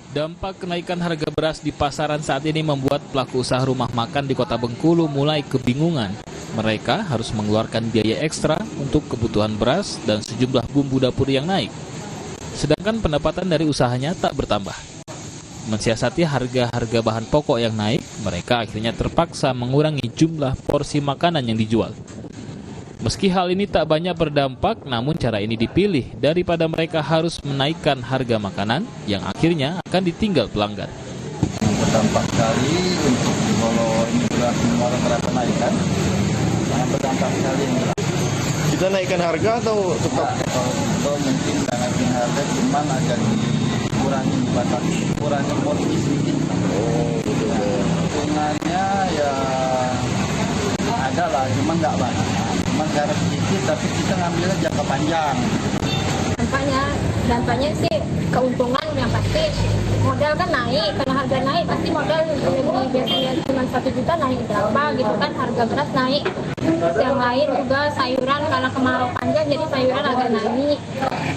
Dampak kenaikan harga beras di pasaran saat ini membuat pelaku usaha rumah makan di Kota Bengkulu mulai kebingungan. Mereka harus mengeluarkan biaya ekstra untuk kebutuhan beras dan sejumlah bumbu dapur yang naik. Sedangkan pendapatan dari usahanya tak bertambah. Mensiasati harga-harga bahan pokok yang naik, mereka akhirnya terpaksa mengurangi jumlah porsi makanan yang dijual. Meski hal ini tak banyak berdampak, namun cara ini dipilih daripada mereka harus menaikkan harga makanan yang akhirnya akan ditinggal pelanggan. Berdampak sekali untuk kalau ini sudah mengalami kenaikan, sangat berdampak sekali. Kita naikkan harga atau tetap? Kalau mungkin naikkan harga cuma agak dikurangi batasi, kurangi porsi sedikit. Oh, betul. Hitungannya ya ada lah, cuma nggak banyak. Cuma cara sedikit, tapi kita ngambilnya jangka panjang. Dampaknya sih keuntungan yang pasti. Modal kan naik, kalau harga naik pasti modal lebih, biasanya cuma 1 juta naik berapa gitu kan, harga beras naik. Yang lain juga sayuran, karena kemarau panjang jadi sayuran agak naik.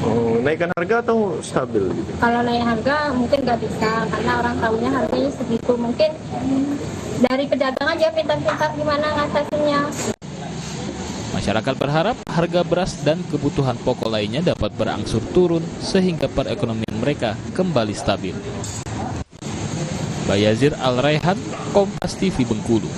Oh, naikkan harga atau stabil gitu? Kalau naik harga mungkin nggak bisa, karena orang tahunya harganya segitu. Mungkin dari pedagang aja pintar-pintar gimana ngatasinnya. Masyarakat berharap harga beras dan kebutuhan pokok lainnya dapat berangsur turun sehingga perekonomian mereka kembali stabil. Bayazir Al-Raihan, Kompas TV Bengkulu.